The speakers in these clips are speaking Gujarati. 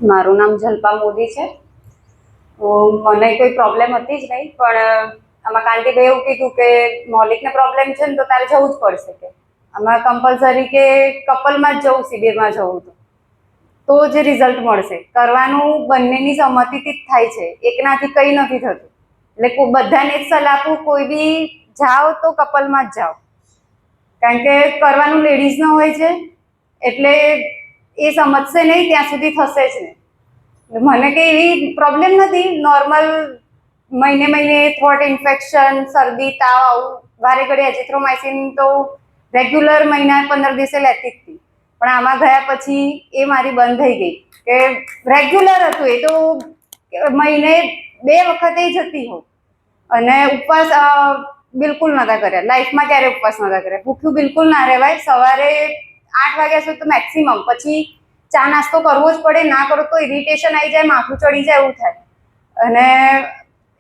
મારું નામ જલ્પા મોદી છે. મને કોઈ પ્રોબ્લેમ હતી જ નહીં, પણ આમાં કાંતિભાઈ એવું કીધું કે મૌલિકને પ્રોબ્લેમ છે ને તો તારે જવું જ પડશે કે આમાં કમ્પલસરી કે કપલમાં જ જવું, શિબિરમાં જવું તો જ રિઝલ્ટ મળશે. કરવાનું બંનેની સહમતિથી જ થાય છે, એકનાથી કંઈ નથી થતું. એટલે બધાને એક સલાહ આપું, કોઈ બી જાઓ તો કપલમાં જ જાઓ, કારણ કે કરવાનું લેડીઝનો હોય છે, એટલે એ સમજશે નહીં ત્યાં સુધી થશે જ નહીં. મને કંઈ એવી પ્રોબ્લેમ નથી, નોર્મલ મહિને થોટ ઇન્ફેક્શન, શરદી, તાવ આવું વારે ઘડી એઝિથ્રોમાઇસિન તો રેગ્યુલર મહિના 15 દિવસે લેતી જ હતી, પણ આમાં ગયા પછી એ મારી બંધ થઈ ગઈ. કે રેગ્યુલર હતું એ તો મહિને 2 વખતે જતી હોઉં, અને ઉપવાસ બિલકુલ નહોતા કર્યા, લાઈફમાં ક્યારે ઉપવાસ નહોતા કર્યા. ભૂખ્યું બિલકુલ ના રહેવાય. સવારે 8 વાગ્યા સુધી તો મેક્સિમમ, પછી ચા નાસ્તો કરવો જ પડે, ના કરો તો ઇરિટેશન આવી જાય, માથું ચડી જાય, એવું થાય. અને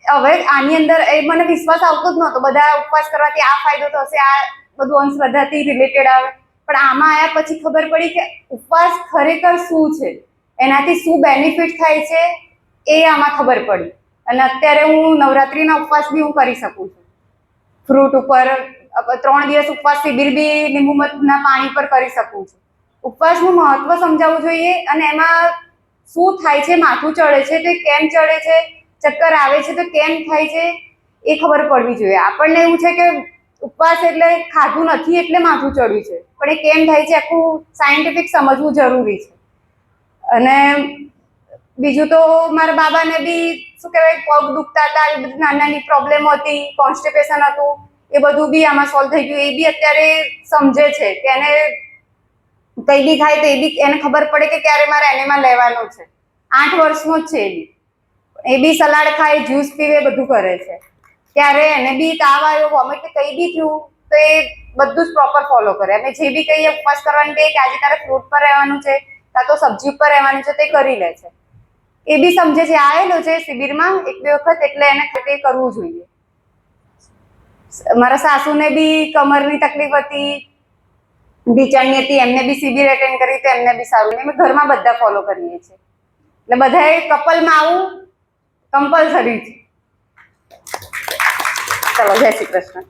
હવે આની અંદર એ મને વિશ્વાસ આવતો જ નહોતો, બધા ઉપવાસ કરવાથી આ ફાયદો થશે, આ બધું અંધશ્રદ્ધાથી રિલેટેડ આવે, પણ આમાં આવ્યા પછી ખબર પડી કે ઉપવાસ ખરેખર શું છે, એનાથી શું બેનિફિટ થાય છે એ આમાં ખબર પડી. અને અત્યારે હું નવરાત્રિના ઉપવાસ બી હું કરી શકું છું. ફ્રૂટ ઉપર 3 દિવસ ઉપવાસ શિબિર બી લીંબુના પાણી પર કરી શકું છું. ઉપવાસનું મહત્વ સમજાવવું જોઈએ, અને એમાં શું થાય છે, માથું ચડે છે તો કેમ ચડે છે, ચક્કર આવે છે તો કેમ થાય છે, એ ખબર પડવી જોઈએ. આપણને એવું છે કે ઉપવાસ એટલે ખાધું નથી એટલે માથું ચડ્યું છે, પણ એ કેમ થાય છે આખું સાયન્ટિફિક સમજવું જરૂરી છે. અને બીજું તો મારા બાબાને બી શું કહેવાય, પગ દુખતા હતા, એ બધી નાની પ્રોબ્લેમ હતી, કોન્સ્ટિપેશન હતું, એ બધું બી આમાં સોલ્વ થઈ ગયું. એ બી અત્યારે સમજે છે કે એને કંઈ બી થાય તો એ બી એને ખબર પડે કે ક્યારે મારે એનેમાં લેવાનું છે. 8 વર્ષનો જ છે એ બી સલાડ ખાય, જ્યુસ પીવે, બધું કરે છે. ત્યારે એને બી તાવ આવ્યો, વોમિટ કે કંઈ બી થયું તો એ બધું જ પ્રોપર ફોલો કરે. અને જે બી કહીએ ઉપવાસ કરવાનું કહીએ કે આજે તારે ફ્રૂટ પર રહેવાનું છે, કાં તો સબ્જી ઉપર રહેવાનું છે, તે કરી લે છે. એ બી સમજે છે. આવેલો છે શિબિરમાં 1-2 વખત, એટલે એને તે કરવું જોઈએ. મારા સાસુને બી કમરની તકલીફ હતી, ઢીચણની હતી, એમને બી શિબિર એટેન્ડ કરી તો એમને બી સારું. અમે ઘરમાં બધા ફોલો કરીએ છીએ, એટલે બધાએ કપલમાં આવું કમ્પલસરી છે. ચલો, જય શ્રી કૃષ્ણ.